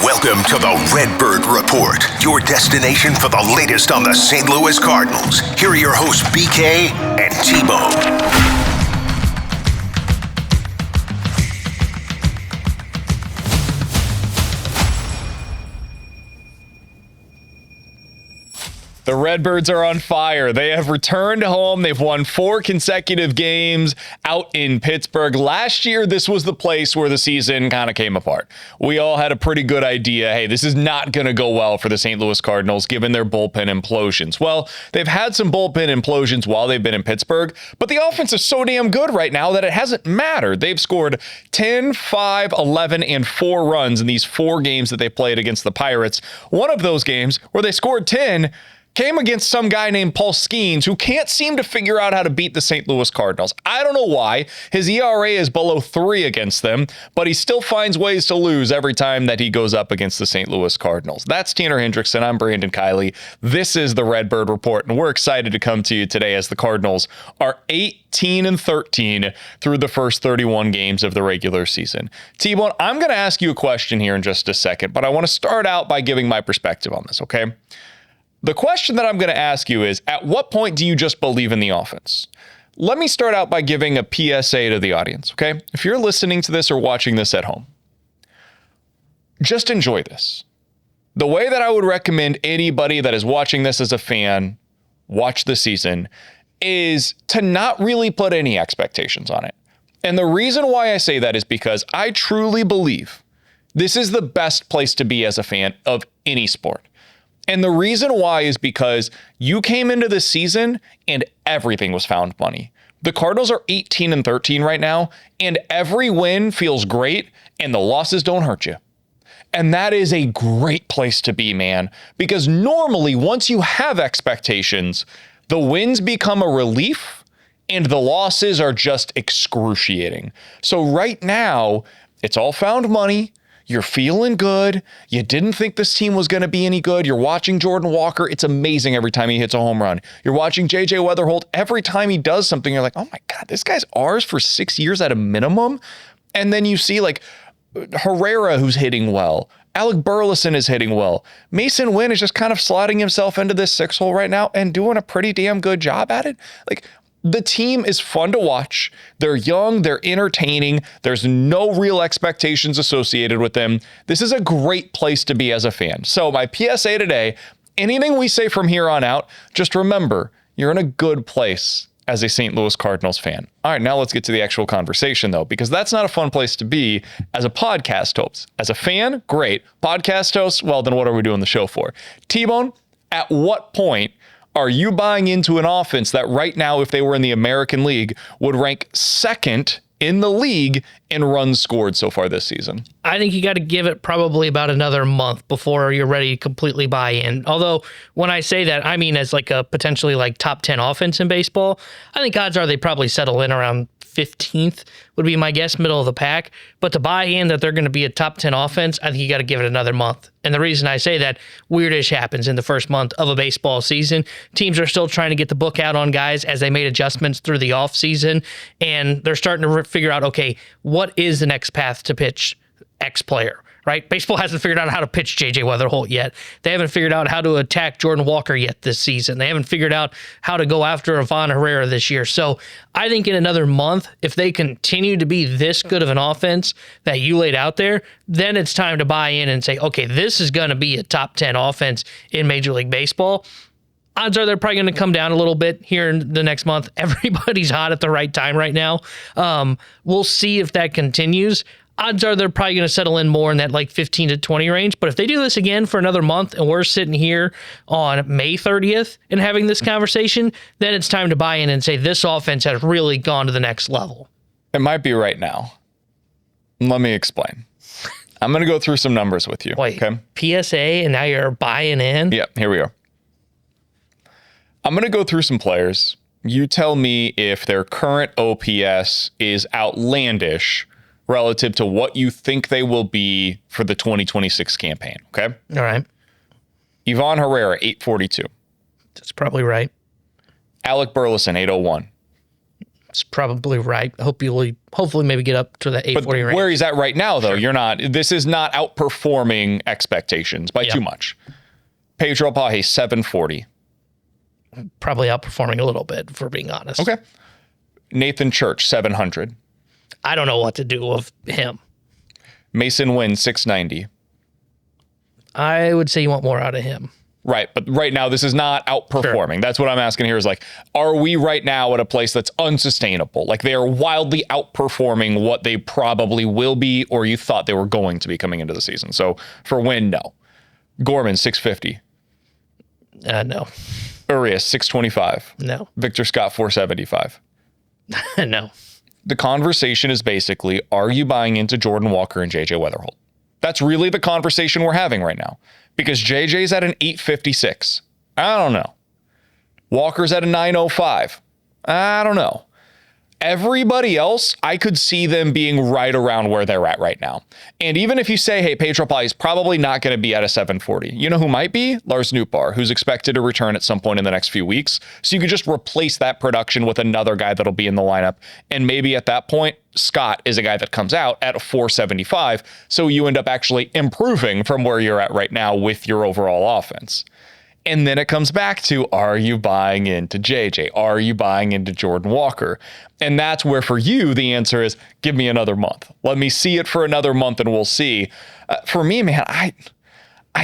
Welcome to the Redbird Report, your destination for the latest on the St. Louis Cardinals. Here are your hosts, BK and T-Bone. The Redbirds are on fire. They have returned home. They've won 4 consecutive games out in Pittsburgh. Last year, this was the place where the season kind of came apart. We all had a pretty good idea, hey, this is not going to go well for the St. Louis Cardinals given their bullpen implosions. Well, they've had some bullpen implosions while they've been in Pittsburgh, but the offense is so damn good right now that it hasn't mattered. They've scored 10, 5, 11, and 4 runs in these 4 games that they played against the Pirates. One of those games where they scored 10 came against some guy named Paul Skeens who can't seem to figure out how to beat the St. Louis Cardinals. I don't know why. His ERA is below 3 against them, but he still finds ways to lose every time that he goes up against the St. Louis Cardinals. That's Tanner Hendrickson. I'm Brandon Kiley. This is the Redbird Report, and we're excited to come to you today as the Cardinals are 18-13 through the first 31 games of the regular season. T-Bone, I'm going to ask you a question here in just a second, but I want to start out by giving my perspective on this, okay? The question that I'm going to ask you is, at what point do you just believe in the offense? Let me start out by giving a PSA to the audience, okay? If you're listening to this or watching this at home, just enjoy this. The way that I would recommend anybody that is watching this as a fan watch the season is to not really put any expectations on it. And the reason why I say that is because I truly believe this is the best place to be as a fan of any sport. And the reason why is because you came into this season and everything was found money. The Cardinals are 18-13 right now, and every win feels great, and the losses don't hurt you. And that is a great place to be, man, because normally once you have expectations, the wins become a relief and the losses are just excruciating. So right now, it's all found money. You're feeling good. You didn't think this team was going to be any good. You're watching Jordan Walker. It's amazing every time he hits a home run. You're watching JJ Wetherholt. Every time he does something, you're like, oh my God, this guy's ours for 6 years at a minimum. And then you see like Herrera, who's hitting well. Alec Burleson is hitting well. Mason Wynn is just kind of slotting himself into this 6-hole right now and doing a pretty damn good job at it. Like, the team is fun to watch. They're young. They're entertaining. There's no real expectations associated with them. This is a great place to be as a fan. So my PSA today, anything we say from here on out, just remember, you're in a good place as a St. Louis Cardinals fan. All right, now let's get to the actual conversation, though, because that's not a fun place to be as a podcast host. As a fan, great. Podcast host, well, then what are we doing the show for? T-Bone, at what point are you buying into an offense that right now, if they were in the American League, would rank second in the league in runs scored so far this season? I think you got to give it probably about another month before you're ready to completely buy in. Although when I say that, I mean as like a potentially like top 10 offense in baseball. I think odds are they probably settle in around 15th would be my guess, middle of the pack. But to buy in that they're going to be a top 10 offense, I think you got to give it another month. And the reason I say that, weirdish happens in the first month of a baseball season. Teams are still trying to get the book out on guys as they made adjustments through the offseason. And they're starting to figure out, okay, what is the next path to pitch X player? Right? Baseball hasn't figured out how to pitch JJ Wetherholt yet. They haven't figured out how to attack Jordan Walker yet this season. They haven't figured out how to go after Ivan Herrera this year. So I think in another month, if they continue to be this good of an offense that you laid out there, then it's time to buy in and say, okay, this is going to be a top 10 offense in Major League Baseball. Odds are they're probably going to come down a little bit here in the next month. Everybody's hot at the right time right now. We'll see if that continues. Odds are they're probably going to settle in more in that like 15 to 20 range. But if they do this again for another month and we're sitting here on May 30th and having this conversation, then it's time to buy in and say this offense has really gone to the next level. It might be right now. Let me explain. I'm going to go through some numbers with you. Wait, okay? PSA and now you're buying in? Yeah, here we are. I'm going to go through some players. You tell me if their current OPS is outlandish relative to what you think they will be for the 2026 campaign, okay? All right. Ivan Herrera, 842. That's probably right. Alec Burleson, 801. It's probably right. Hopefully maybe get up to the 840 range. Where he's at right now, though, this is not outperforming expectations by too much. Pedro Paje, 740. Probably outperforming a little bit, for being honest. Okay. Nathan Church, 700. I don't know what to do with him. Mason Wynn, 690. I would say you want more out of him. Right, but right now this is not outperforming. Sure. That's what I'm asking here is like, are we right now at a place that's unsustainable? Like they are wildly outperforming what they probably will be or you thought they were going to be coming into the season. So for Wynn, no. Gorman, 650. No. Urias, 625. No. Victor Scott, 475. No. The conversation is basically, are you buying into Jordan Walker and JJ Wetherholt? That's really the conversation we're having right now. Because JJ's at an 856. I don't know. Walker's at a 905. I don't know. Everybody else, I could see them being right around where they're at right now. And even if you say, hey, Pedro Paje is probably not going to be at a 740. You know who might be? Lars Nootbaar, who's expected to return at some point in the next few weeks. So you could just replace that production with another guy that'll be in the lineup. And maybe at that point, Scott is a guy that comes out at a 475. So you end up actually improving from where you're at right now with your overall offense. And then it comes back to, are you buying into JJ? Are you buying into Jordan Walker? And that's where for you, the answer is, give me another month. Let me see it for another month and we'll see. For me, man, I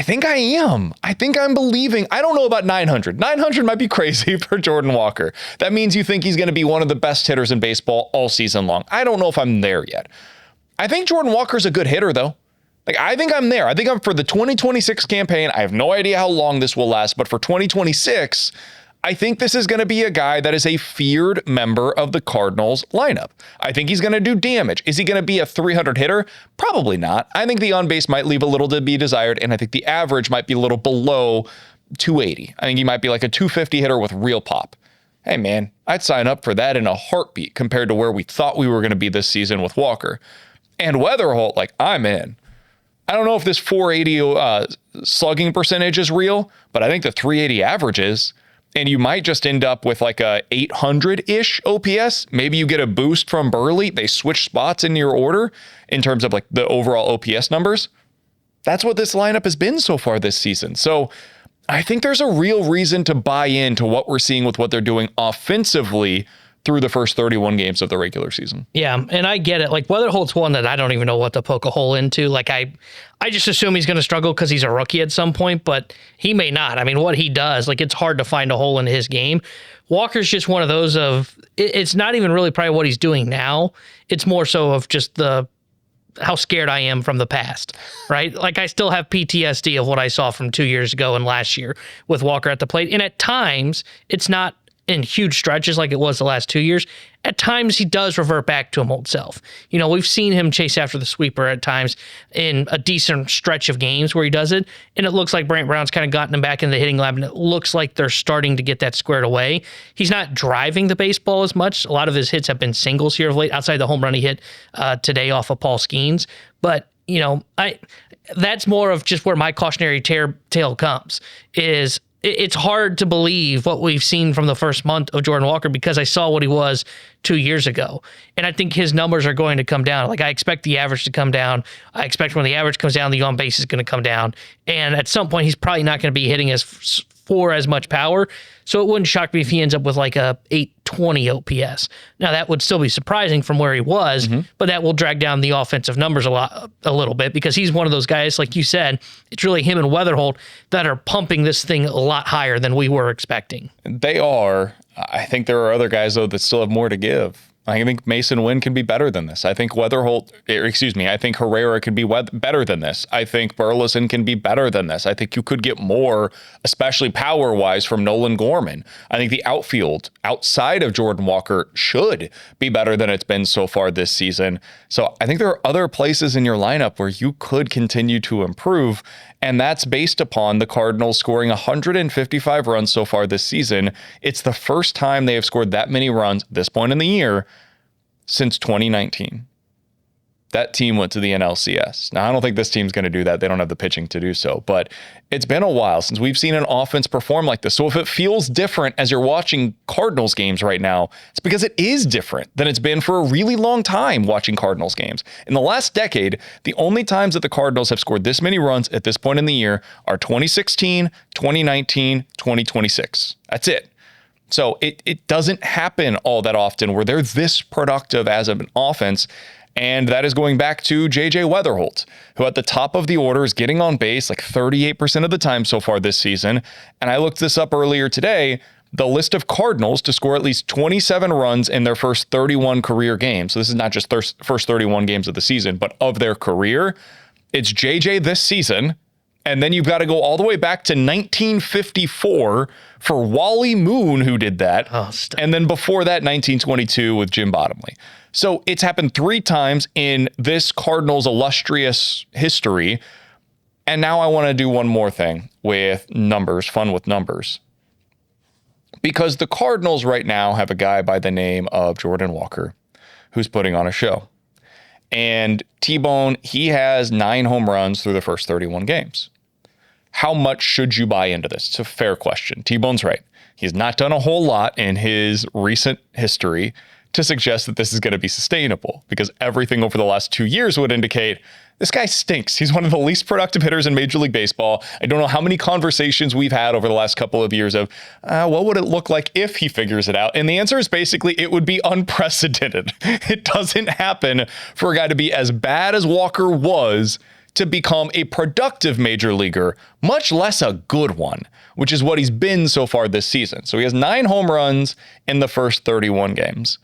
think I am. I think I'm believing. I don't know about 900. 900 might be crazy for Jordan Walker. That means you think he's going to be one of the best hitters in baseball all season long. I don't know if I'm there yet. I think Jordan Walker's a good hitter, though. Like, I think I'm there. I think I'm for the 2026 campaign. I have no idea how long this will last, but for 2026, I think this is going to be a guy that is a feared member of the Cardinals lineup. I think he's going to do damage. Is he going to be a 300 hitter? Probably not. I think the on base might leave a little to be desired, and I think the average might be a little below 280. I think he might be like a 250 hitter with real pop. Hey, man, I'd sign up for that in a heartbeat compared to where we thought we were going to be this season with Walker. And Wetherholt, like, I'm in. I don't know if this 480 slugging percentage is real, but I think the 380 average is. And you might just end up with like a 800-ish OPS. Maybe you get a boost from Burley. They switch spots in your order in terms of like the overall OPS numbers. That's what this lineup has been so far this season. So I think there's a real reason to buy into what we're seeing with what they're doing offensively through the first 31 games of the regular season. Yeah, and I get it. Like, Wetherholt's one that I don't even know what to poke a hole into. Like, I just assume he's going to struggle because he's a rookie at some point, but he may not. I mean, what he does, like, it's hard to find a hole in his game. Walker's just one of those of, it's not even really probably what he's doing now. It's more so of just how scared I am from the past, right? Like, I still have PTSD of what I saw from 2 years ago and last year with Walker at the plate. And at times, it's not in huge stretches like it was the last 2 years. At times, he does revert back to his old self. You know, we've seen him chase after the sweeper at times in a decent stretch of games where he does it, and it looks like Brant Brown's kind of gotten him back in the hitting lab, and it looks like they're starting to get that squared away. He's not driving the baseball as much. A lot of his hits have been singles here of late, outside the home run he hit today off of Paul Skeens. But, you know, that's more of just where my cautionary tale comes, is it's hard to believe what we've seen from the first month of Jordan Walker because I saw what he was 2 years ago. And I think his numbers are going to come down. Like, I expect the average to come down. I expect when the average comes down, the on base is going to come down. And at some point, he's probably not going to be hitting for as much power. So it wouldn't shock me if he ends up with like a 820 OPS. Now, that would still be surprising from where he was, but that will drag down the offensive numbers a little bit because he's one of those guys, like you said, it's really him and Wetherholt that are pumping this thing a lot higher than we were expecting. They are. I think there are other guys, though, that still have more to give. I think Mason Wynn can be better than this. I think I think Herrera can be better than this. I think Burleson can be better than this. I think you could get more, especially power-wise, from Nolan Gorman. I think the outfield outside of Jordan Walker should be better than it's been so far this season. So I think there are other places in your lineup where you could continue to improve, and that's based upon the Cardinals scoring 155 runs so far this season. It's the first time they have scored that many runs at this point in the year since 2019. that team went to the NLCS. Now, I don't think this team's going to do that. They don't have the pitching to do so, but it's been a while since we've seen an offense perform like this. So if it feels different as you're watching Cardinals games right now, it's because it is different than it's been for a really long time watching Cardinals games. In the last decade, the only times that the Cardinals have scored this many runs at this point in the year are 2016, 2019, 2026. That's it. So it doesn't happen all that often where they're this productive as an offense. And that is going back to J.J. Wetherholt, who at the top of the order is getting on base like 38% of the time so far this season. And I looked this up earlier today. The list of Cardinals to score at least 27 runs in their first 31 career games. So this is not just first 31 games of the season, but of their career. It's J.J. this season. And then you've got to go all the way back to 1954 for Wally Moon, who did that. Oh, stop. And then before that, 1922 with Jim Bottomley. So it's happened 3 times in this Cardinals' illustrious history. And now I want to do one more thing with numbers, fun with numbers. Because the Cardinals right now have a guy by the name of Jordan Walker who's putting on a show. And T-Bone, he has 9 home runs through the first 31 games. How much should you buy into this? It's a fair question. T-Bone's right. He's not done a whole lot in his recent history to suggest that this is going to be sustainable, because everything over the last 2 years would indicate this guy stinks. He's one of the least productive hitters in Major League Baseball. I don't know how many conversations we've had over the last couple of years of what would it look like if he figures it out? And the answer is basically it would be unprecedented. It doesn't happen for a guy to be as bad as Walker was to become a productive major leaguer, much less a good one, which is what he's been so far this season. So he has 9 home runs in the first 31 games.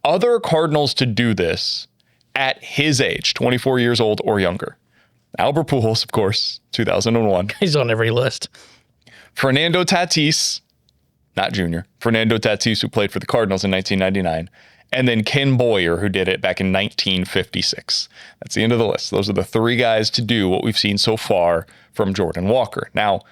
Other Cardinals to do this at his age, 24 years old or younger. Albert Pujols, of course, 2001. He's on every list. Fernando Tatis, not Junior, Fernando Tatis, who played for the Cardinals in 1999. And then Ken Boyer, who did it back in 1956. That's the end of the list. Those are the 3 guys to do what we've seen so far from Jordan Walker. Now,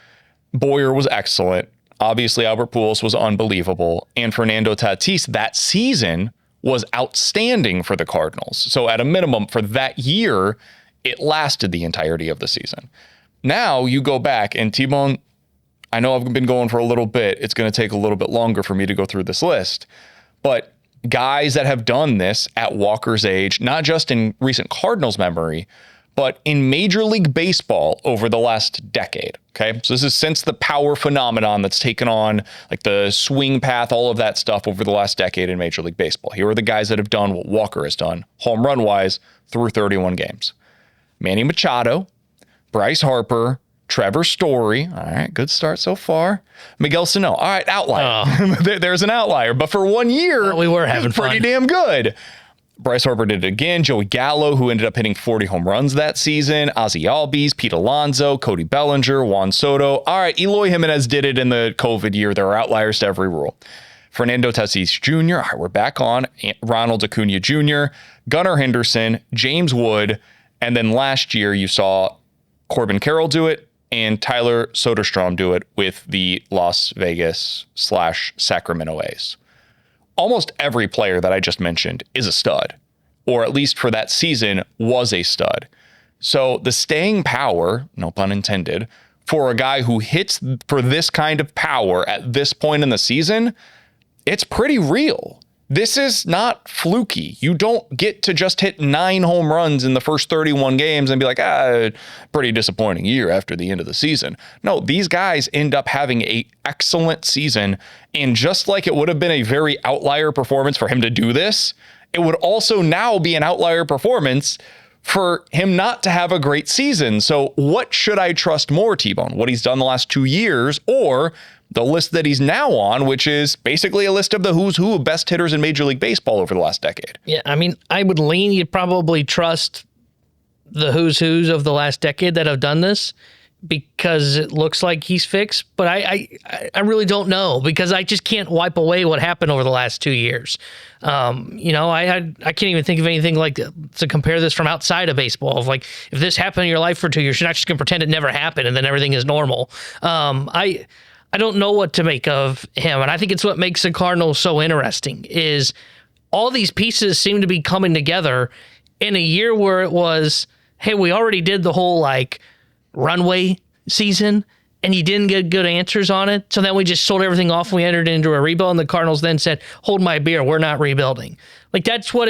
Boyer was excellent. Obviously, Albert Pujols was unbelievable. And Fernando Tatis that season was outstanding for the Cardinals. So at a minimum for that year, it lasted the entirety of the season. Now you go back and T-Bone, I know I've been going for a little bit. It's going to take a little bit longer for me to go through this list, but guys that have done this at Walker's age, not just in recent Cardinals memory, but in Major League Baseball over the last decade. Okay. So this is since the power phenomenon that's taken on like the swing path, all of that stuff over the last decade in Major League Baseball. Here are the guys that have done what Walker has done, home run wise, through 31 games. Manny Machado, Bryce Harper, Trevor Story. All right. Good start so far. Miguel Sano. All right. Outlier. Oh. There's an outlier, but for 1 year, we were having pretty damn good. Bryce Harper did it again. Joey Gallo, who ended up hitting 40 home runs that season. Ozzie Albies, Pete Alonso, Cody Bellinger, Juan Soto. All right, Eloy Jimenez did it in the COVID year. There are outliers to every rule. Fernando Tatis Jr. All right, we're back on. Ronald Acuna Jr., Gunnar Henderson, James Wood, and then last year you saw Corbin Carroll do it and Tyler Soderstrom do it with the Las Vegas/Sacramento A's. Almost every player that I just mentioned is a stud, or at least for that season was a stud. So the staying power, no pun intended, for a guy who hits for this kind of power at this point in the season, it's pretty real. This is not fluky. You don't get to just hit 9 home runs in the first 31 games and be like, pretty disappointing year after the end of the season. No, these guys end up having an excellent season. And just like it would have been a very outlier performance for him to do this, it would also now be an outlier performance for him not to have a great season. So what should I trust more, T-Bone? What he's done the last 2 years, or the list that he's now on, which is basically a list of the who's who of best hitters in Major League Baseball over the last decade? Yeah, I mean, I would lean you'd probably trust the who's who's of the last decade that have done this, because it looks like he's fixed. But I really don't know, because I just can't wipe away what happened over the last 2 years. I can't even think of anything like to compare this from outside of baseball. Of like, if this happened in your life for 2 years, you're not just going to pretend it never happened and then everything is normal. I don't know what to make of him. And I think it's what makes the Cardinals so interesting is all these pieces seem to be coming together in a year where it was, hey, we already did the whole like runway season and you didn't get good answers on it. So then we just sold everything off and we entered into a rebuild, and the Cardinals then said, hold my beer, we're not rebuilding. Like that's why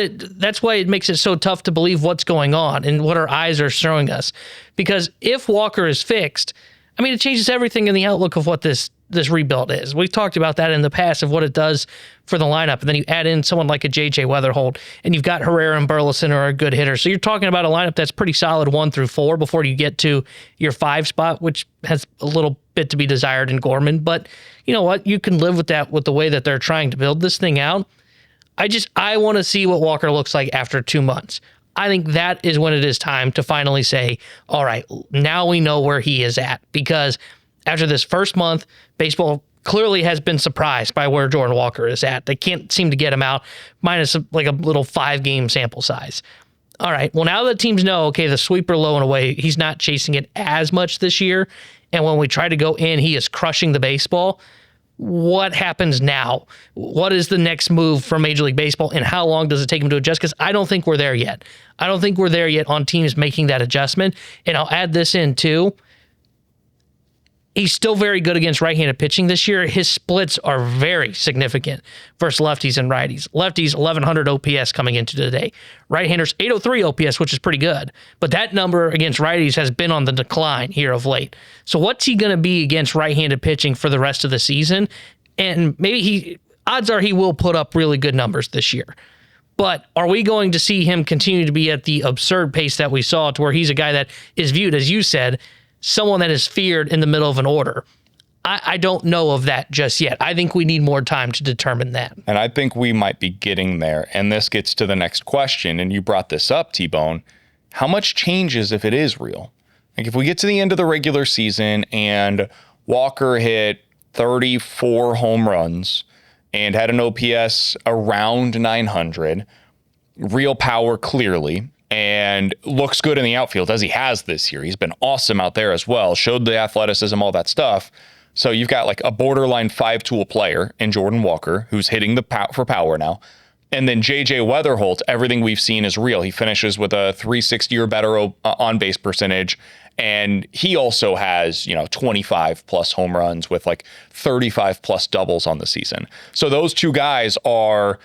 it makes it so tough to believe what's going on and what our eyes are showing us. Because if Walker is fixed, I mean, it changes everything in the outlook of what this rebuild is. We've talked about that in the past of what it does for the lineup. And then you add in someone like a J.J. Wetherholt, and you've got Herrera and Burleson who are a good hitter. So you're talking about a lineup that's pretty solid 1 through 4 before you get to your 5 spot, which has a little bit to be desired in Gorman. But you know what? You can live with that with the way that they're trying to build this thing out. I want to see what Walker looks like after 2 months. I think that is when it is time to finally say, all right, now we know where he is at. Because after this first month, baseball clearly has been surprised by where Jordan Walker is at. They can't seem to get him out, minus like a little 5-game sample size. All right, well, now that teams know, okay, the sweeper low and away, he's not chasing it as much this year. And when we try to go in, he is crushing the baseball. What happens now? What is the next move for Major League Baseball, and how long does it take him to adjust? Because I don't think we're there yet. I don't think we're there yet on teams making that adjustment. And I'll add this in too. He's still very good against right-handed pitching this year. His splits are very significant versus lefties and righties. Lefties, 1,100 OPS coming into today. Right-handers, 803 OPS, which is pretty good. But that number against righties has been on the decline here of late. So what's he going to be against right-handed pitching for the rest of the season? And maybe odds are he will put up really good numbers this year. But are we going to see him continue to be at the absurd pace that we saw, to where he's a guy that is viewed, as you said, someone that is feared in the middle of an order? I don't know of that just yet. I think we need more time to determine that. And I think we might be getting there. And this gets to the next question. And you brought this up, T-Bone. How much changes if it is real? Like if we get to the end of the regular season and Walker hit 34 home runs and had an OPS around 900, real power clearly, and looks good in the outfield as he has this year. He's been awesome out there as well. Showed the athleticism, all that stuff. So you've got like a borderline 5-tool player in Jordan Walker, who's hitting for power now. And then J.J. Wetherholt, everything we've seen is real. He finishes with a 360 or better on-base percentage. And he also has, 25 plus home runs with like 35 plus doubles on the season. So those two guys are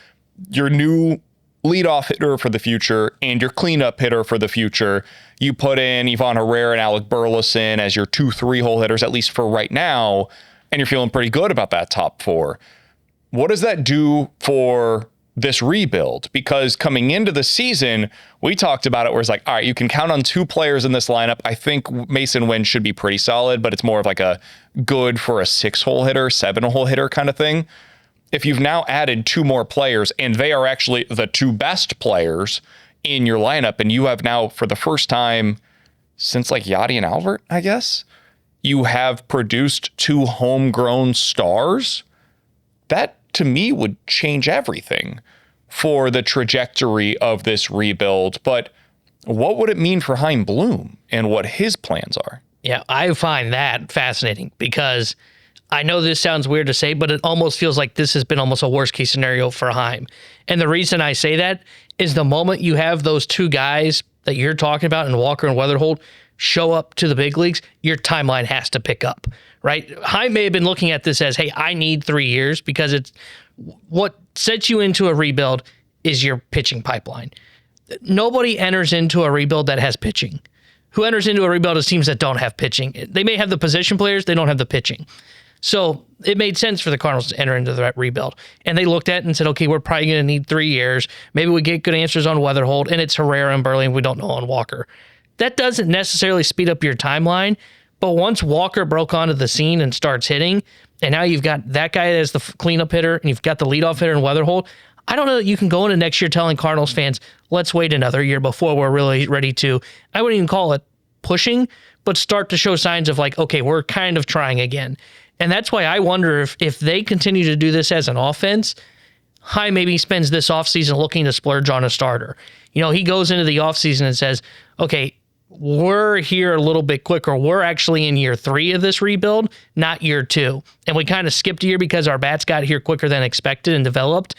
your new leadoff hitter for the future and your cleanup hitter for the future. You put in Ivan Herrera and Alec Burleson as your 2-3 hole hitters, at least for right now, and you're feeling pretty good about that top 4. What does that do for this rebuild? Because coming into the season, we talked about it where it's like, all right, you can count on 2 players in this lineup. I think Mason Wynn should be pretty solid, but it's more of like a good for a 6-hole hitter, 7-hole hitter kind of thing. If you've now added 2 more players and they are actually the 2 best players in your lineup, and you have now, for the first time since like Yachty and Albert, I guess, you have produced 2 homegrown stars, that to me would change everything for the trajectory of this rebuild. But what would it mean for Chaim Bloom and what his plans are? Yeah, I find that fascinating, because I know this sounds weird to say, but it almost feels like this has been almost a worst case scenario for Chaim. And the reason I say that is the moment you have those 2 guys that you're talking about in Walker and Wetherholt show up to the big leagues, your timeline has to pick up, right? Chaim may have been looking at this as, hey, I need 3 years, because it's what sets you into a rebuild is your pitching pipeline. Nobody enters into a rebuild that has pitching. Who enters into a rebuild is teams that don't have pitching. They may have the position players, they don't have the pitching. So it made sense for the Cardinals to enter into that rebuild. And they looked at it and said, okay, we're probably going to need 3 years. Maybe we get good answers on Wetherholt, and it's Herrera and Burley, and we don't know on Walker. That doesn't necessarily speed up your timeline, but once Walker broke onto the scene and starts hitting, and now you've got that guy as the cleanup hitter, and you've got the leadoff hitter in Wetherholt, I don't know that you can go into next year telling Cardinals fans, let's wait another year before we're really ready to, I wouldn't even call it pushing, but start to show signs of like, okay, we're kind of trying again. And that's why I wonder if they continue to do this as an offense, Chaim maybe spends this offseason looking to splurge on a starter. He goes into the offseason and says, okay, we're here a little bit quicker. We're actually in year 3 of this rebuild, not year 2. And we kind of skipped a year because our bats got here quicker than expected and developed.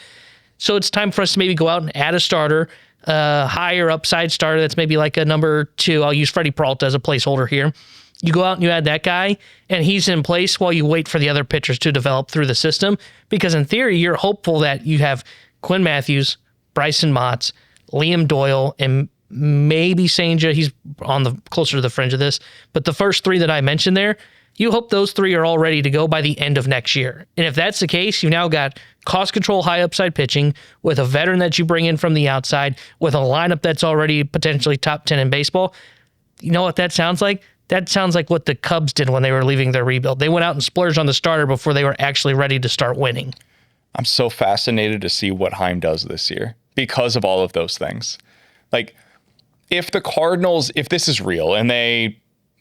So it's time for us to maybe go out and add a starter. higher upside starter that's maybe like a number 2. I'll use Freddie Peralta as a placeholder here. You go out and you add that guy, and he's in place while you wait for the other pitchers to develop through the system. Because in theory, you're hopeful that you have Quinn Matthews, Bryson Motts, Liam Doyle, and maybe Senja. He's on the closer to the fringe of this. But the first 3 that I mentioned there, you hope those 3 are all ready to go by the end of next year. And if that's the case, you've now got cost control, high upside pitching with a veteran that you bring in from the outside, with a lineup that's already potentially top 10 in baseball. You know what that sounds like? That sounds like what the Cubs did when they were leaving their rebuild. They went out and splurged on the starter before they were actually ready to start winning. I'm so fascinated to see what Chaim does this year because of all of those things. Like, if the Cardinals, if this is real and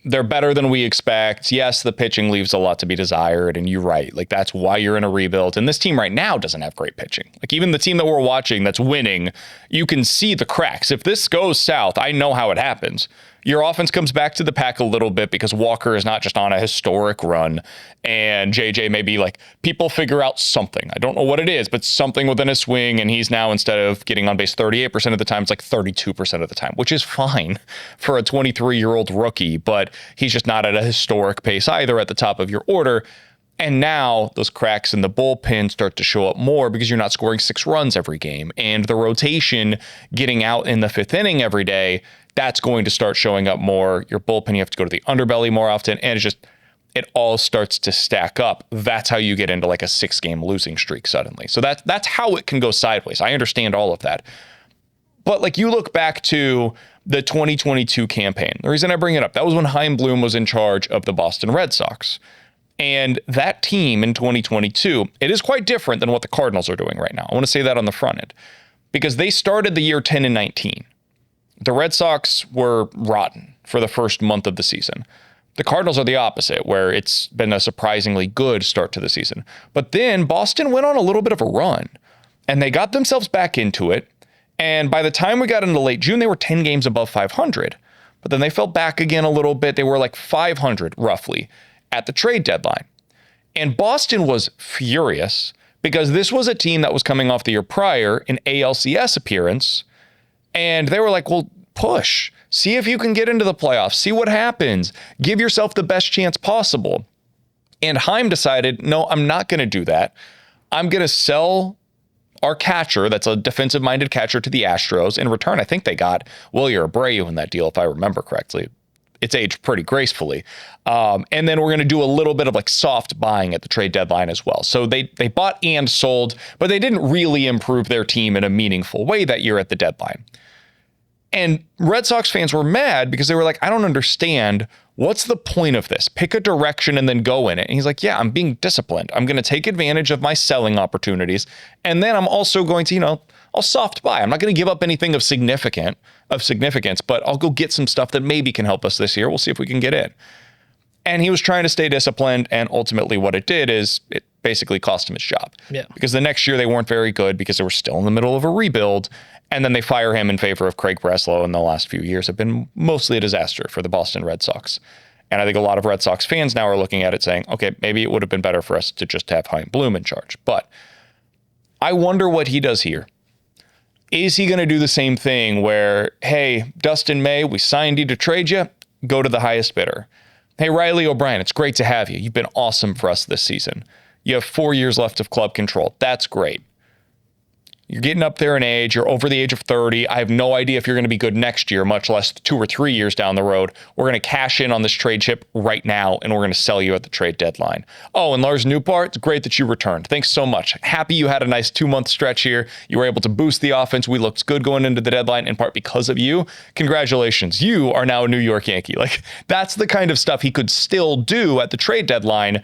they're better than we expect, yes, the pitching leaves a lot to be desired, and you're right. Like, that's why you're in a rebuild. And this team right now doesn't have great pitching. Like, even the team that we're watching that's winning, you can see the cracks. If this goes south, I know how it happens. Your offense comes back to the pack a little bit because Walker is not just on a historic run, and JJ maybe like people figure out something. I don't know what it is, but something within his swing, and he's now, instead of getting on base 38% of the time, it's like 32% of the time, which is fine for a 23-year-old rookie, but he's just not at a historic pace either at the top of your order. And now those cracks in the bullpen start to show up more because you're not scoring 6 runs every game, and the rotation getting out in the 5th inning every day, that's going to start showing up more. Your bullpen, you have to go to the underbelly more often, and it all starts to stack up. That's how you get into like a 6-game losing streak suddenly. So that's how it can go sideways. I understand all of that. But like, you look back to the 2022 campaign. The reason I bring it up, that was when Chaim Bloom was in charge of the Boston Red Sox. And that team in 2022, it is quite different than what the Cardinals are doing right now. I want to say that on the front end, because they started the year 10-19. The Red Sox were rotten for the first month of the season. The Cardinals are the opposite, where it's been a surprisingly good start to the season. But then Boston went on a little bit of a run, and they got themselves back into it. And by the time we got into late June, they were 10 games above 500. But then they fell back again a little bit. They were like 500 roughly at the trade deadline. And Boston was furious because this was a team that was coming off the year prior, an ALCS appearance. And they were like, well, push. See if you can get into the playoffs. See what happens. Give yourself the best chance possible. And Chaim decided, no, I'm not going to do that. I'm going to sell our catcher, that's a defensive-minded catcher, to the Astros. In return, I think they got Wilyer Abreu in that deal, if I remember correctly. It's aged pretty gracefully. And then we're going to do a little bit of like soft buying at the trade deadline as well. So they bought and sold, but they didn't really improve their team in a meaningful way that year at the deadline. And Red Sox fans were mad because they were like, I don't understand. What's the point of this? Pick a direction and then go in it. And he's like, yeah, I'm being disciplined. I'm going to take advantage of my selling opportunities. And then I'm also going to, I'll soft buy. I'm not going to give up anything of significance, but I'll go get some stuff that maybe can help us this year. We'll see if we can get in. And he was trying to stay disciplined. And ultimately what it did is it basically cost him his job. Yeah. Because the next year they weren't very good because they were still in the middle of a rebuild. And then they fire him in favor of Craig Breslow, and the last few years have been mostly a disaster for the Boston Red Sox. And I think a lot of Red Sox fans now are looking at it saying, okay, maybe it would have been better for us to just have Chaim Bloom in charge. But I wonder what he does here. Is he going to do the same thing where, hey, Dustin May, we signed you to trade you, go to the highest bidder. Hey, Riley O'Brien, it's great to have you. You've been awesome for us this season. You have 4 years left of club control. That's great. You're getting up there in age. You're over the age of 30. I have no idea if you're going to be good next year, much less 2 or 3 years down the road. We're going to cash in on this trade chip right now, and we're going to sell you at the trade deadline. Oh, and Lars Newpart, it's great that you returned. Thanks so much. Happy you had a nice 2-month stretch here. You were able to boost the offense. We looked good going into the deadline, in part because of you. Congratulations. You are now a New York Yankee. Like, that's the kind of stuff he could still do at the trade deadline.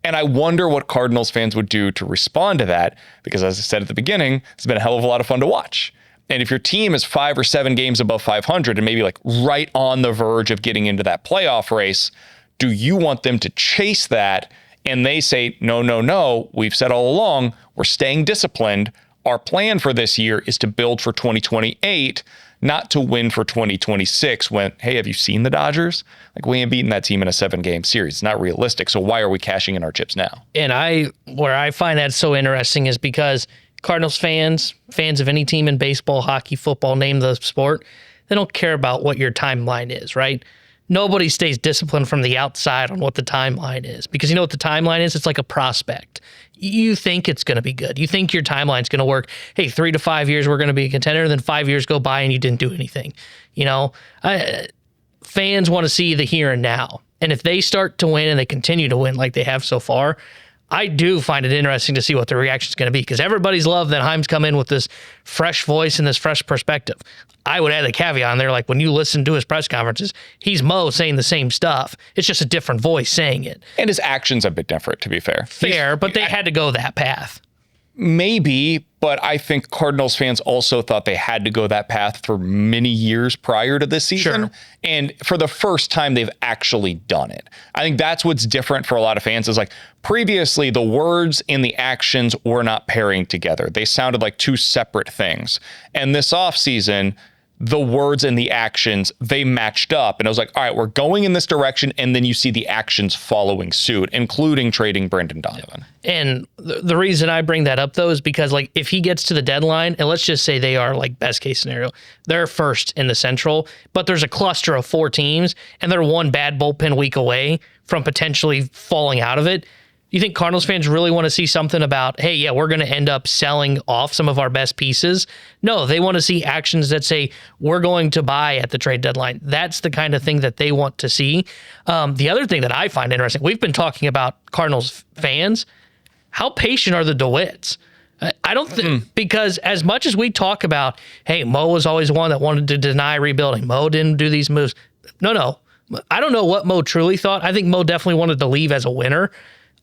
And I wonder what Cardinals fans would do to respond to that, because as I said at the beginning, it's been a hell of a lot of fun to watch. And if your team is 5 or 7 games above 500 and maybe like right on the verge of getting into that playoff race, do you want them to chase that? And they say, no, we've said all along, we're staying disciplined. Our plan for this year is to build for 2028, not to win for 2026 when, hey, have you seen the Dodgers? Like, we ain't beaten that team in a 7-game series. It's not realistic. So why are we cashing in our chips now? And where I find that so interesting is because Cardinals fans of any team in baseball, hockey, football, name the sport, they don't care about what your timeline is, right? Nobody stays disciplined from the outside on what the timeline is, because you know what the timeline is? It's like a prospect. You think it's going to be good. You think your timeline's going to work. Hey, 3 to 5 years, we're going to be a contender. Then 5 years go by and you didn't do anything. You know, fans want to see the here and now. And if they start to win and they continue to win like they have so far, I do find it interesting to see what the reaction is going to be, because everybody's loved that Chaim's come in with this fresh voice and this fresh perspective. I would add a caveat on there, like when you listen to his press conferences, he's Mo saying the same stuff. It's just a different voice saying it. And his actions a bit different, to be fair. But they had to go that path. Maybe, but I think Cardinals fans also thought they had to go that path for many years prior to this season. Sure. And for the first time, they've actually done it. I think that's what's different for a lot of fans, is like previously the words and the actions were not pairing together. They sounded like two separate things. And this offseason, the words and the actions, they matched up. And I was like, all right, we're going in this direction. And then you see the actions following suit, including trading Brendan Donovan. And the reason I bring that up, though, is because, like, if he gets to the deadline, and let's just say they are, like, best case scenario, they're first in the Central, but there's a cluster of 4 teams, and they're one bad bullpen week away from potentially falling out of it. You think Cardinals fans really want to see something about, hey, yeah, we're going to end up selling off some of our best pieces? No, they want to see actions that say we're going to buy at the trade deadline. That's the kind of thing that they want to see. The other thing that I find interesting, we've been talking about Cardinals fans. How patient are the DeWitts? I don't think, because as much as we talk about, hey, Mo was always one that wanted to deny rebuilding. Mo didn't do these moves. No. I don't know what Mo truly thought. I think Mo definitely wanted to leave as a winner.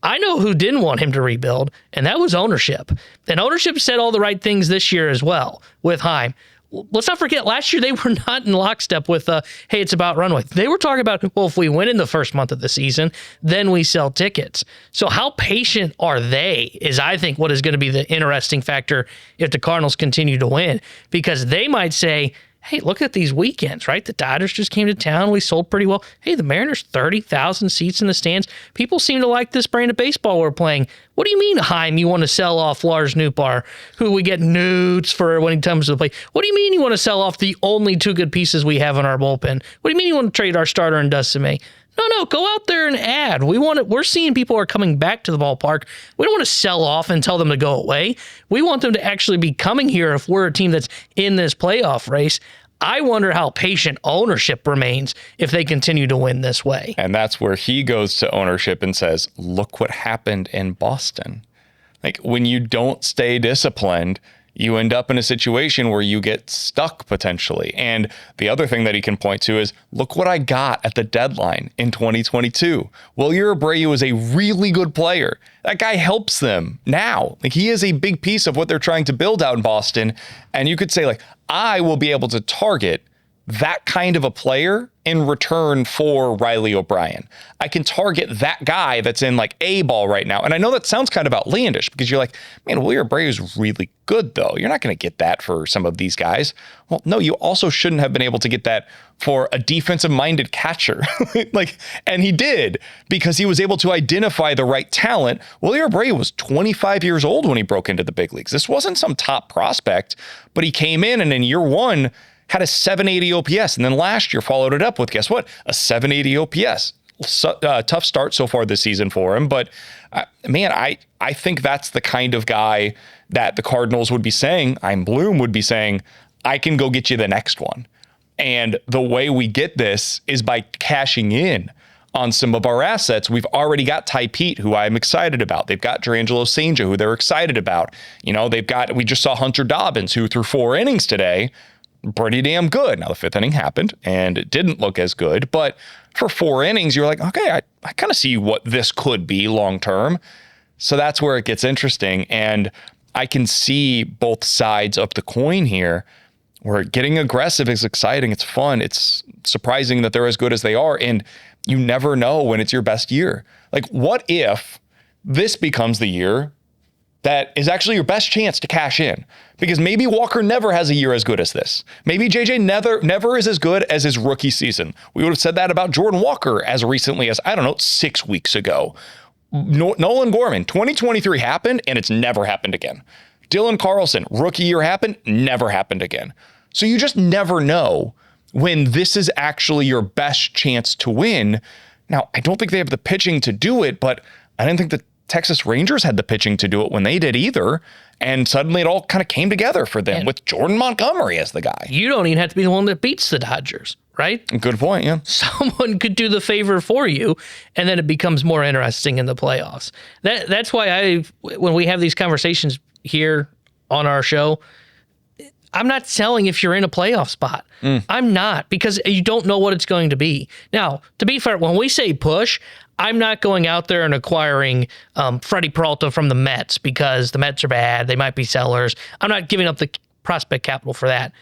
I know who didn't want him to rebuild, and that was ownership. And ownership said all the right things this year as well with Chaim. Let's not forget, last year they were not in lockstep with, hey, it's about runway. They were talking about, well, if we win in the first month of the season, then we sell tickets. So how patient are they is, I think, what is going to be the interesting factor if the Cardinals continue to win. Because they might say, hey, look at these weekends, right? The Dodgers just came to town. We sold pretty well. Hey, the Mariners, 30,000 seats in the stands. People seem to like this brand of baseball we're playing. What do you mean, Chaim, you want to sell off Lars Nootbaar, who we get nudes for when he comes to the plate? What do you mean you want to sell off the only 2 good pieces we have in our bullpen? What do you mean you want to trade our starter in Dustin May? No, go out there and add. We're seeing people are coming back to the ballpark. We don't want to sell off and tell them to go away. We want them to actually be coming here if we're a team that's in this playoff race. I wonder how patient ownership remains if they continue to win this way. And that's where he goes to ownership and says, look what happened in Boston. Like, when you don't stay disciplined, you end up in a situation where you get stuck potentially. And the other thing that he can point to is, look what I got at the deadline in 2022. Wilyer Abreu is a really good player. That guy helps them now. Like, he is a big piece of what they're trying to build out in Boston. And you could say, like, I will be able to target that kind of a player in return for Riley O'Brien. I can target that guy that's in like A ball right now. And I know that sounds kind of outlandish, because you're like, man, Wilyer Abreu is really good though. You're not going to get that for some of these guys. Well, no, you also shouldn't have been able to get that for a defensive minded catcher. And he did, because he was able to identify the right talent. Wilyer Abreu was 25 years old when he broke into the big leagues. This wasn't some top prospect, but he came in and in year 1 had a 780 OPS, and then last year followed it up with, guess what? A 780 OPS. Tough start so far this season for him, but man, I think that's the kind of guy that the Cardinals would be saying, Chaim Bloom would be saying, I can go get you the next one. And the way we get this is by cashing in on some of our assets. We've already got Ty Pete, who I'm excited about. They've got Drangelo Sanger, who they're excited about. You know, we just saw Hunter Dobbins, who threw 4 innings today, pretty damn good. Now, the 5th inning happened, and it didn't look as good, but for 4 innings, you're like, okay, I kind of see what this could be long term. So that's where it gets interesting, and I can see both sides of the coin here, where getting aggressive is exciting, it's fun, it's surprising that they're as good as they are, and you never know when it's your best year. Like, what if this becomes the year that is actually your best chance to cash in? Because maybe Walker never has a year as good as this. Maybe JJ never is as good as his rookie season. We would have said that about Jordan Walker as recently as, 6 weeks ago. Nolan Gorman, 2023 happened, and it's never happened again. Dylan Carlson, rookie year happened, never happened again. So you just never know when this is actually your best chance to win. Now, I don't think they have the pitching to do it, but I didn't think the Texas Rangers had the pitching to do it when they did either. And suddenly it all kind of came together for them with Jordan Montgomery as the guy. You don't even have to be the one that beats the Dodgers, right? Good point, yeah. Someone could do the favor for you, and then it becomes more interesting in the playoffs. That's why when we have these conversations here on our show, I'm not selling if you're in a playoff spot. I'm not, because you don't know what it's going to be. Now, to be fair, when we say push, I'm not going out there and acquiring Freddie Peralta from the Mets because the Mets are bad. They might be sellers. I'm not giving up the prospect capital for that.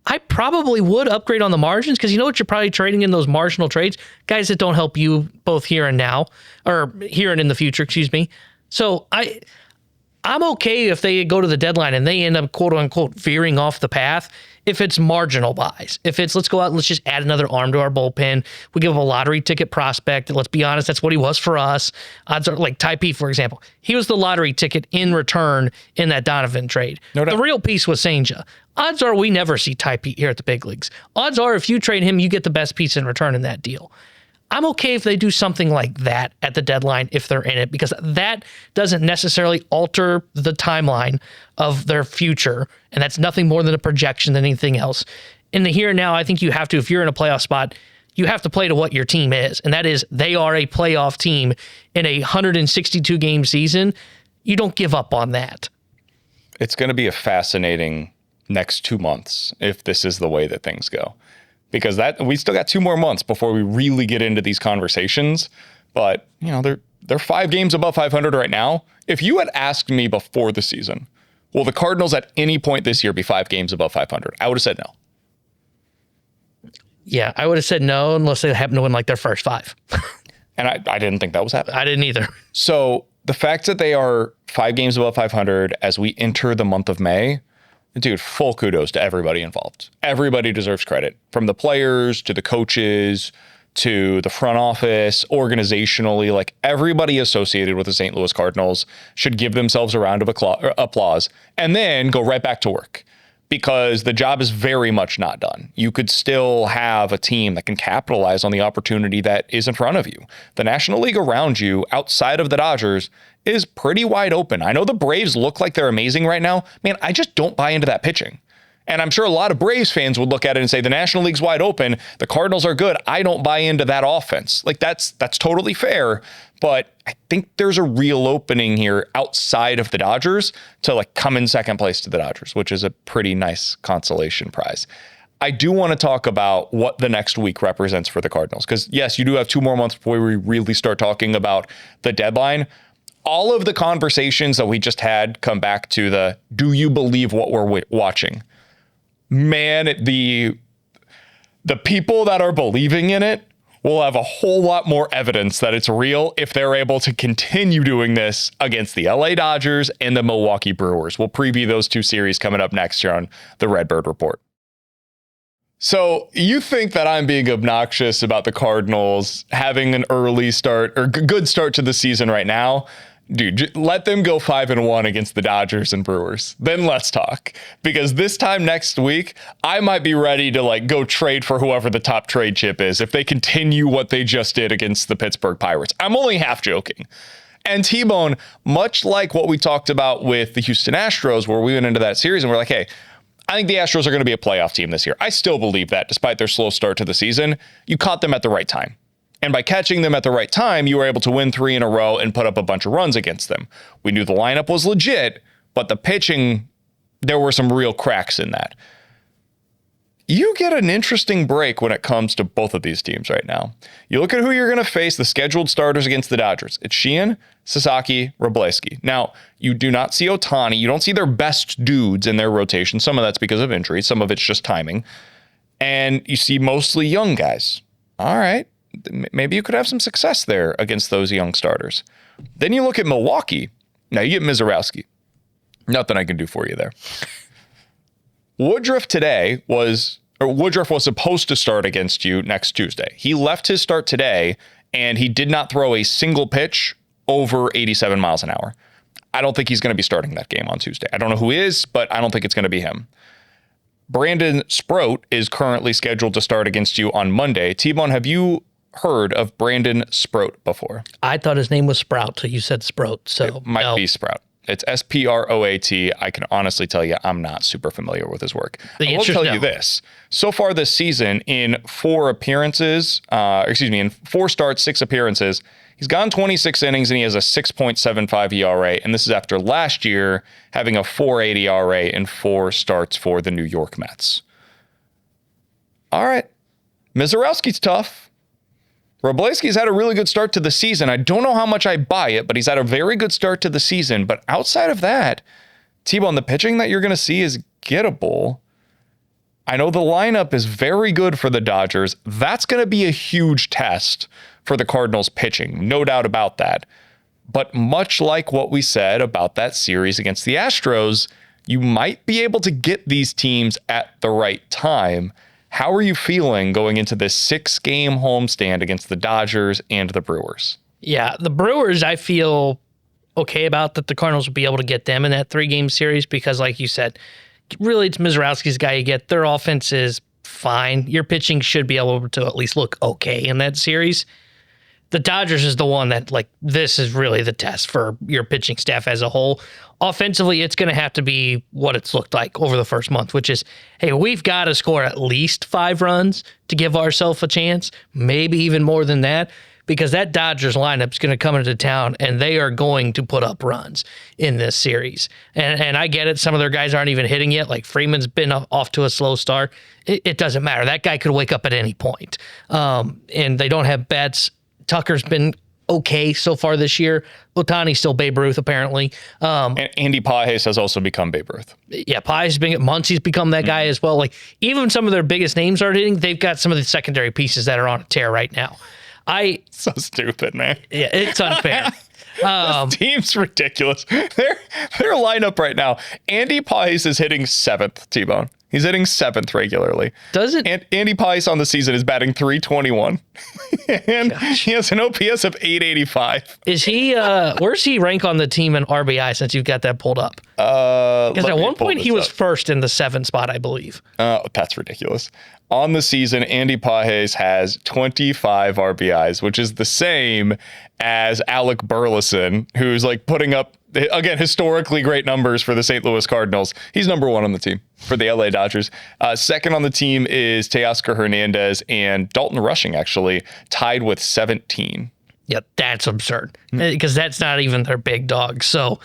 I probably would upgrade on the margins because you know what you're probably trading in those marginal trades? Guys that don't help you both here and now, or here and in the future, excuse me. So I'm okay if they go to the deadline and they end up, quote unquote, veering off the path if it's marginal buys. If it's, let's go out and let's just add another arm to our bullpen. We give up a lottery ticket prospect. Let's be honest, that's what he was for us. Odds are, like Ty P, for example, he was the lottery ticket in return in that Donovan trade. No doubt. The real piece was Senja. Odds are we never see Ty P here at the big leagues. Odds are if you trade him, you get the best piece in return in that deal. I'm okay if they do something like that at the deadline if they're in it, because that doesn't necessarily alter the timeline of their future, and that's nothing more than a projection than anything else. In the here and now, I think you have to, if you're in a playoff spot, you have to play to what your team is, and that is they are a playoff team in a 162-game season. You don't give up on that. It's going to be a fascinating next 2 months if this is the way that things go. Because we still got 2 more months before we really get into these conversations. But, you know, they're 5 games above 500 right now. If you had asked me before the season, will the Cardinals at any point this year be 5 games above 500? I would have said no. Yeah, I would have said no unless they happen to win like their first 5. And I didn't think that was happening. I didn't either. So the fact that they are 5 games above 500 as we enter the month of May, dude, full kudos to everybody involved. Everybody deserves credit, from the players to the coaches to the front office, organizationally. Like, everybody associated with the St. Louis Cardinals should give themselves a round of applause and then go right back to work, because the job is very much not done. You could still have a team that can capitalize on the opportunity that is in front of you. The National League around you, outside of the Dodgers, is pretty wide open. I know the Braves look like they're amazing right now. Man, I just don't buy into that pitching. And I'm sure a lot of Braves fans would look at it and say, the National League's wide open. The Cardinals are good. I don't buy into that offense. Like, that's totally fair. But I think there's a real opening here outside of the Dodgers to like come in second place to the Dodgers, which is a pretty nice consolation prize. I do want to talk about what the next week represents for the Cardinals, because yes, you do have 2 more months before we really start talking about the deadline. All of the conversations that we just had come back to the, do you believe what we're watching? Man, the people that are believing in it will have a whole lot more evidence that it's real if they're able to continue doing this against the LA Dodgers and the Milwaukee Brewers. We'll preview those 2 series coming up next year on the Redbird Report. So you think that I'm being obnoxious about the Cardinals having an early start or good start to the season right now? Dude, let them go 5-1 against the Dodgers and Brewers. Then let's talk. Because this time next week, I might be ready to like go trade for whoever the top trade chip is if they continue what they just did against the Pittsburgh Pirates. I'm only half joking. And T-Bone, much like what we talked about with the Houston Astros, where we went into that series and we're like, hey, I think the Astros are going to be a playoff team this year. I still believe that despite their slow start to the season. You caught them at the right time. And by catching them at the right time, you were able to win 3 in a row and put up a bunch of runs against them. We knew the lineup was legit, but the pitching, there were some real cracks in that. You get an interesting break when it comes to both of these teams right now. You look at who you're going to face, the scheduled starters against the Dodgers. It's Sheehan, Sasaki, Wroblewski. Now, you do not see Ohtani. You don't see their best dudes in their rotation. Some of that's because of injury. Some of it's just timing. And you see mostly young guys. All right. Maybe you could have some success there against those young starters. Then you look at Milwaukee. Now you get Mizorowski. Nothing I can do for you there. Woodruff was supposed to start against you next Tuesday. He left his start today, and he did not throw a single pitch over 87 miles an hour. I don't think he's going to be starting that game on Tuesday. I don't know who is, but I don't think it's going to be him. Brandon Sproat is currently scheduled to start against you on Monday. T-Bone, have you heard of Brandon Sproat before? I thought his name was Sprout till you said Sproat. So it might be Sprout. It's Sproat. I can honestly tell you I'm not super familiar with his work. I will tell you this. So far this season, in 4 starts, 6 appearances, he's gone 26 innings and he has a 6.75 ERA. And this is after last year having a 4.80 ERA in 4 starts for the New York Mets. All right. Mizorowski's tough. Robleski's had a really good start to the season. I don't know how much I buy it, but he's had a very good start to the season. But outside of that, T-Bone, the pitching that you're going to see is gettable. I know the lineup is very good for the Dodgers. That's going to be a huge test for the Cardinals pitching, no doubt about that. But much like what we said about that series against the Astros, you might be able to get these teams at the right time. How are you feeling going into this 6-game homestand against the Dodgers and the Brewers? Yeah, the Brewers, I feel okay about that the Cardinals will be able to get them in that 3-game series because, like you said, really it's Mizorowski's guy you get. Their offense is fine. Your pitching should be able to at least look okay in that series. The Dodgers is the one that, like, this is really the test for your pitching staff as a whole. Offensively, it's going to have to be what it's looked like over the first month, which is, hey, we've got to score at least 5 runs to give ourselves a chance, maybe even more than that, because that Dodgers lineup is going to come into town and they are going to put up runs in this series. And I get it. Some of their guys aren't even hitting yet. Like Freeman's been off to a slow start. It doesn't matter. That guy could wake up at any point. And they don't have Betts. Tucker's been okay so far this year. Ohtani's still Babe Ruth, apparently. And Andy Pages has also become Babe Ruth. Yeah, Muncy's become that guy as well. Like, even some of their biggest names aren't hitting. They've got some of the secondary pieces that are on a tear right now. So stupid, man. Yeah, it's unfair. This team's ridiculous. Their lineup right now, Andy Pages is hitting 7th, T-Bone. He's hitting 7th regularly. Andy Pages on the season is batting .321. And he has an OPS of 885. Is he, where's he rank on the team in RBI since you've got that pulled up? Because at one point he was first in the 7 spot, I believe. That's ridiculous. On the season, Andy Pages has 25 RBIs, which is the same as Alec Burleson, who's like putting up, again, historically great numbers for the St. Louis Cardinals. He's number 1 on the team for the LA Dodgers. Second on the team is Teoscar Hernandez, and Dalton Rushing actually tied with 17. Yeah, that's absurd because that's not even their big dog. So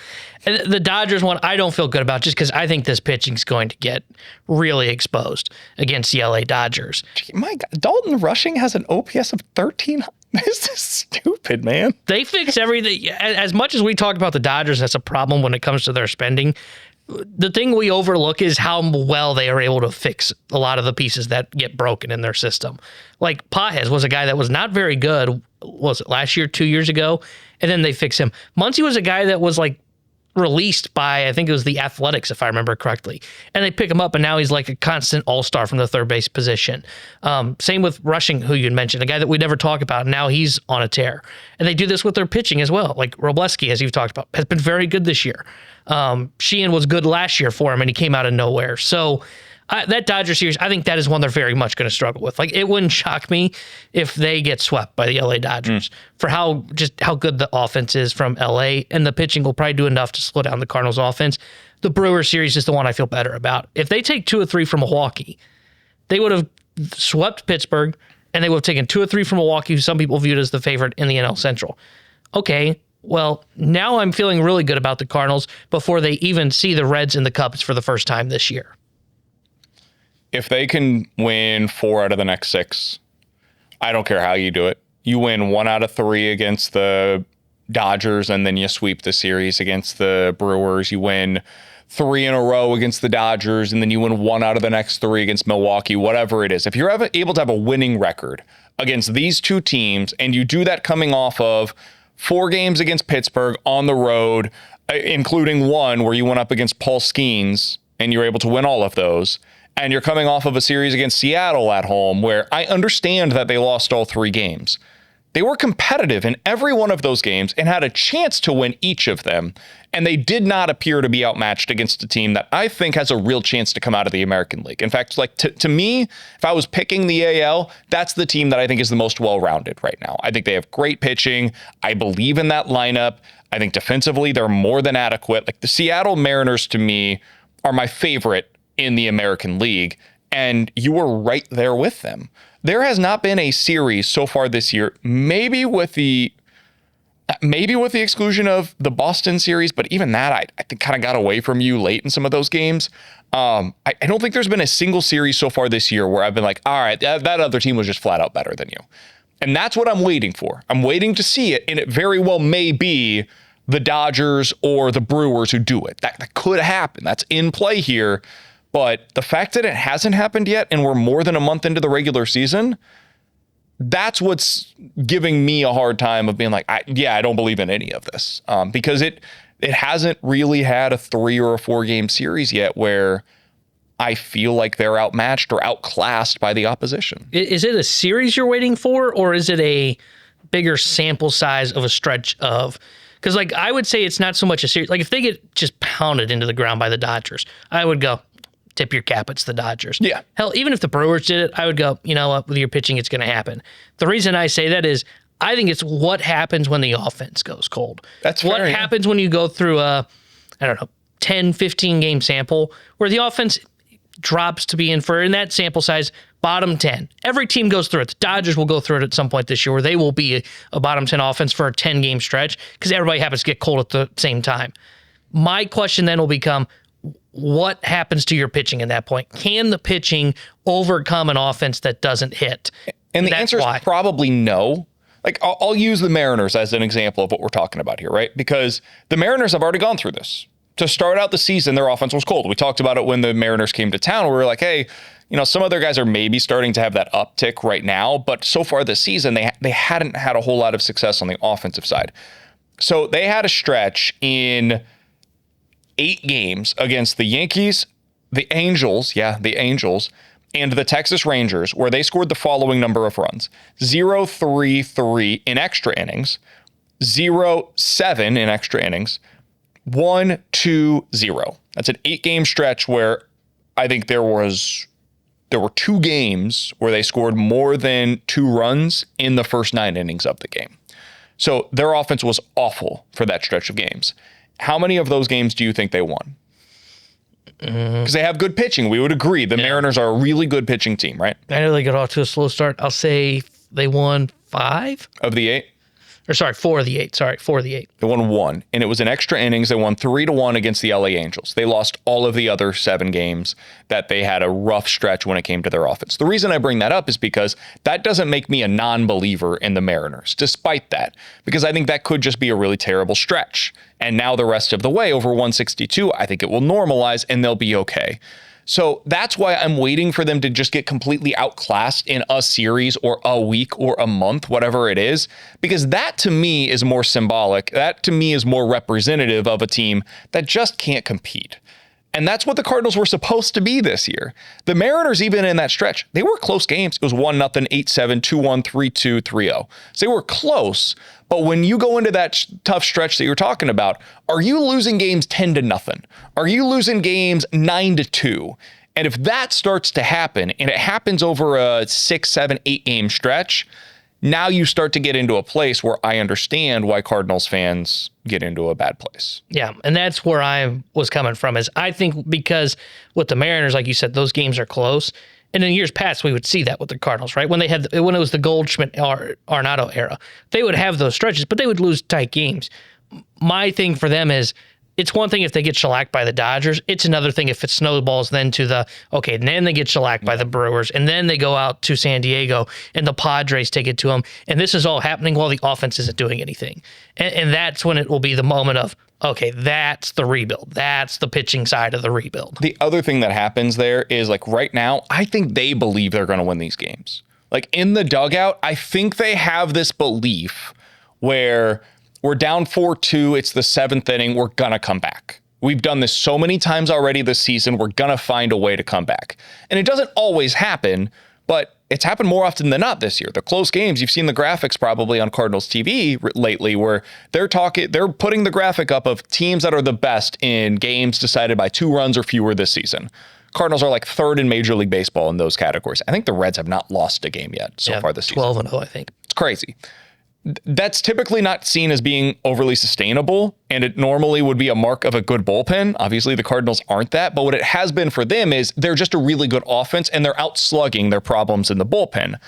the Dodgers one, I don't feel good about just because I think this pitching is going to get really exposed against the LA Dodgers. My God, Dalton Rushing has an OPS of 13. This is stupid, man. They fix everything. As much as we talk about the Dodgers, that's a problem when it comes to their spending. The thing we overlook is how well they are able to fix a lot of the pieces that get broken in their system. Like Pages was a guy that was not very good, was it last year, 2 years ago? And then they fix him. Muncy was a guy that was like released by, I think it was the Athletics, if I remember correctly. And they pick him up, and now he's like a constant all-star from the third base position. Same with Rushing, who you mentioned, a guy that we never talk about. Now he's on a tear. And they do this with their pitching as well. Like Robleski, as you've talked about, has been very good this year. Sheehan was good last year for him, and he came out of nowhere. So that Dodger series, I think that is one they're very much going to struggle with. Like, it wouldn't shock me if they get swept by the LA Dodgers for how good the offense is from LA, and the pitching will probably do enough to slow down the Cardinals offense. The Brewers series is the one I feel better about. If they take 2 or 3 from Milwaukee, they would have swept Pittsburgh, and they would have taken 2 or 3 from Milwaukee, who some people viewed as the favorite in the NL Central. Okay, well, now I'm feeling really good about the Cardinals before they even see the Reds and the Cubs for the first time this year. If they can win 4 out of the next 6, I don't care how you do it. You win 1 out of 3 against the Dodgers, and then you sweep the series against the Brewers. You win 3 in a row against the Dodgers, and then you win 1 out of the next 3 against Milwaukee, whatever it is. If you're able to have a winning record against these 2 teams, and you do that coming off of 4 games against Pittsburgh on the road, including 1 where you went up against Paul Skeens, and you're able to win all of those, and you're coming off of a series against Seattle at home where I understand that they lost all 3 games. They were competitive in every one of those games and had a chance to win each of them. And they did not appear to be outmatched against a team that I think has a real chance to come out of the American League. In fact, like to me, if I was picking the AL, that's the team that I think is the most well-rounded right now. I think they have great pitching. I believe in that lineup. I think defensively, they're more than adequate. Like the Seattle Mariners, to me, are my favorite in the American League. And you were right there with them. There has not been a series so far this year, maybe with the exclusion of the Boston series, but even that I think kind of got away from you late in some of those games. I don't think there's been a single series so far this year where I've been like, all right, that other team was just flat out better than you. And that's what I'm waiting for. I'm waiting to see it, and it very well may be the Dodgers or the Brewers who do it. That could happen. That's in play here. But the fact that it hasn't happened yet and we're more than a month into the regular season, that's what's giving me a hard time of being like, I don't believe in any of this. Because it hasn't really had a 3 or a 4 game series yet where I feel like they're outmatched or outclassed by the opposition. Is it a series you're waiting for, or is it a bigger sample size of a stretch of... Because, like, I would say it's not so much a series. Like, if they get just pounded into the ground by the Dodgers, I would go, tip your cap, it's the Dodgers. Yeah. Hell, even if the Brewers did it, I would go, you know what, with your pitching, it's going to happen. The reason I say that is I think it's what happens when the offense goes cold. That's what fair, happens when you go through a, 10, 15 game sample where the offense drops to be in for, in that sample size, bottom 10. Every team goes through it. The Dodgers will go through it at some point this year where they will be a bottom 10 offense for a 10 game stretch because everybody happens to get cold at the same time. My question then will become, what happens to your pitching at that point? Can the pitching overcome an offense that doesn't hit? And the answer is probably no. Like, I'll use the Mariners as an example of what we're talking about here, right? Because the Mariners have already gone through this. To start out the season, their offense was cold. We talked about it when the Mariners came to town. We were like, hey, some other guys are maybe starting to have that uptick right now, but so far this season, they hadn't had a whole lot of success on the offensive side. So they had a stretch in 8 games against the Yankees, the Angels, and the Texas Rangers, where they scored the following number of runs: 0-3-3 in extra innings, 0-7 in extra innings, 1-2-0. That's an 8-game stretch where I think there were 2 games where they scored more than 2 runs in the first 9 innings of the game. So their offense was awful for that stretch of games. How many of those games do you think they won? Because they have good pitching. We would agree. The Mariners are a really good pitching team, right? I know they got off to a slow start. I'll say they won 5 of the 8. Or sorry, 4 of the 8. Sorry, 4 of the 8. They won 1, and it was in extra innings. They won 3-1 against the LA Angels. They lost all of the other 7 games that they had a rough stretch when it came to their offense. The reason I bring that up is because that doesn't make me a non-believer in the Mariners, despite that, because I think that could just be a really terrible stretch. And now the rest of the way, over 162, I think it will normalize and they'll be okay. So that's why I'm waiting for them to just get completely outclassed in a series or a week or a month, whatever it is, because that to me is more symbolic. That to me is more representative of a team that just can't compete. And that's what the Cardinals were supposed to be this year. The Mariners, even in that stretch, they were close games. It was 1-0, 8-7, 2-1, 3-2, 3-0. So they were close. But when you go into that tough stretch that you're talking about, are you losing games 10-0? Are you losing games 9-2? And if that starts to happen, and it happens over a 6, 7, 8 game stretch, now you start to get into a place where I understand why Cardinals fans get into a bad place. Yeah, and that's where I was coming from, is I think because with the Mariners, like you said, those games are close. And in years past, we would see that with the Cardinals, right? When it was the Goldschmidt Arenado era, they would have those stretches, but they would lose tight games. My thing for them is, it's one thing if they get shellacked by the Dodgers. It's another thing if it snowballs then to and then they get shellacked by the Brewers, and then they go out to San Diego, and the Padres take it to them. And this is all happening while the offense isn't doing anything. And that's when it will be the moment of, okay, that's the rebuild. That's the pitching side of the rebuild. The other thing that happens there is, like, right now, I think they believe they're going to win these games. Like, in the dugout, I think they have this belief where we're down 4-2. It's the 7th inning. We're going to come back. We've done this so many times already this season. We're going to find a way to come back. And it doesn't always happen, But it's happened more often than not this year. The close games, you've seen the graphics probably on Cardinals TV lately where they're putting the graphic up of teams that are the best in games decided by 2 runs or fewer this season. Cardinals are like 3rd in Major League Baseball in those categories. I think the Reds have not lost a game yet so far this season. 12-0, I think. It's crazy. That's typically not seen as being overly sustainable, and it normally would be a mark of a good bullpen. Obviously, the Cardinals aren't that, but what it has been for them is they're just a really good offense, and they're out-slugging their problems in the bullpen.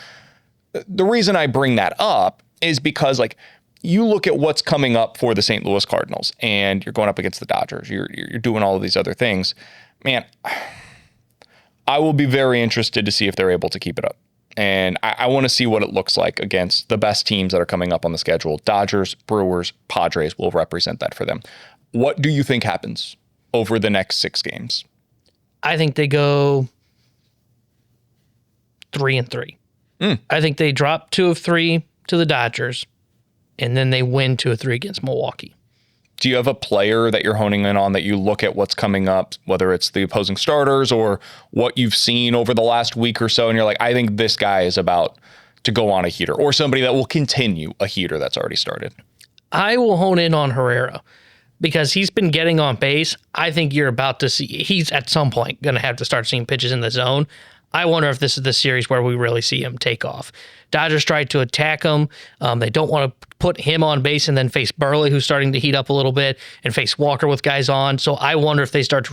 The reason I bring that up is because, like, you look at what's coming up for the St. Louis Cardinals, and you're going up against the Dodgers. You're doing all of these other things. Man, I will be very interested to see if they're able to keep it up. And I want to see what it looks like against the best teams that are coming up on the schedule. Dodgers, Brewers, Padres will represent that for them. What do you think happens over the next 6 games? I think they go 3-3. I think they drop 2 of 3 to the Dodgers, and then they win 2 of 3 against Milwaukee. Do you have a player that you're honing in on that you look at what's coming up, whether it's the opposing starters or what you've seen over the last week or so, and you're like, I think this guy is about to go on a heater, or somebody that will continue a heater that's already started? I will hone in on Herrera because he's been getting on base. I think you're about to see, he's at some point going to have to start seeing pitches in the zone. I wonder if this is the series where we really see him take off. Dodgers tried to attack him. They don't want to put him on base and then face Burley, who's starting to heat up a little bit, and face Walker with guys on. So I wonder if they start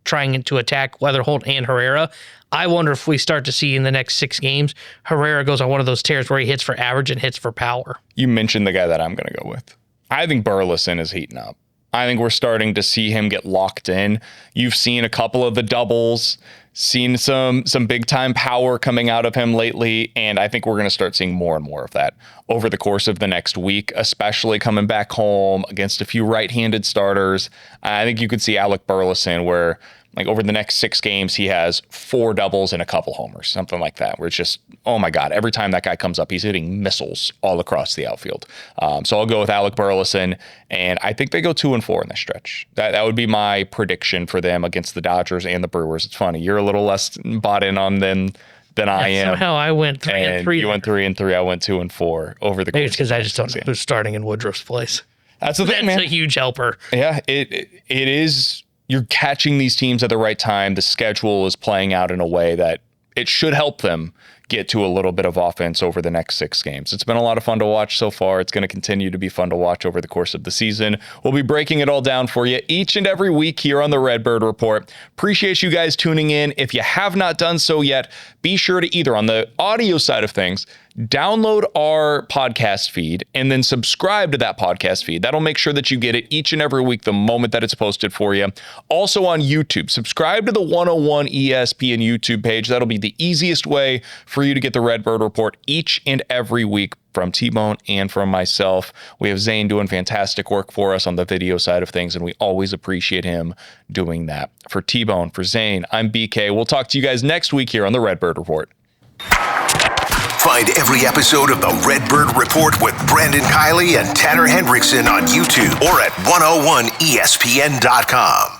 trying to attack Wetherholt and Herrera. I wonder if we start to see in the next 6 games, Herrera goes on one of those tears where he hits for average and hits for power. You mentioned the guy that I'm going to go with. I think Burleson is heating up. I think we're starting to see him get locked in. You've seen a couple of the doubles, seen some big time power coming out of him lately, and I think we're going to start seeing more and more of that over the course of the next week, especially coming back home against a few right-handed starters. I think you could see Alec Burleson where, like, over the next 6 games, he has 4 doubles and a couple homers, something like that, where it's just, oh my God, every time that guy comes up, he's hitting missiles all across the outfield. So I'll go with Alec Burleson, and I think they go 2-4 in this stretch. That would be my prediction for them against the Dodgers and the Brewers. It's funny, you're a little less bought in on them than I am. Somehow I went 3-3. You went 3-3. I went 2-4 over the course. Maybe it's because I just don't know who's starting in Woodruff's place. That's the thing, man. That's a huge helper. Yeah, it is. You're catching these teams at the right time. The schedule is playing out in a way that it should help them get to a little bit of offense over the next 6 games. It's been a lot of fun to watch so far. It's going to continue to be fun to watch over the course of the season. We'll be breaking it all down for you each and every week here on the Redbird Report. Appreciate you guys tuning in. If you have not done so yet, be sure to either on the audio side of things, download our podcast feed and then subscribe to that podcast feed. That'll make sure that you get it each and every week the moment that it's posted for you. Also on YouTube, subscribe to the 101 ESPN YouTube page. That'll be the easiest way for you to get the Redbird Report each and every week from T-Bone and from myself. We have Zane doing fantastic work for us on the video side of things, and we always appreciate him doing that. For T-Bone, for Zane, I'm BK. We'll talk to you guys next week here on the Redbird Report. Find every episode of the Redbird Report with Brandon Kiley and Tanner Hendrickson on YouTube or at 101ESPN.com.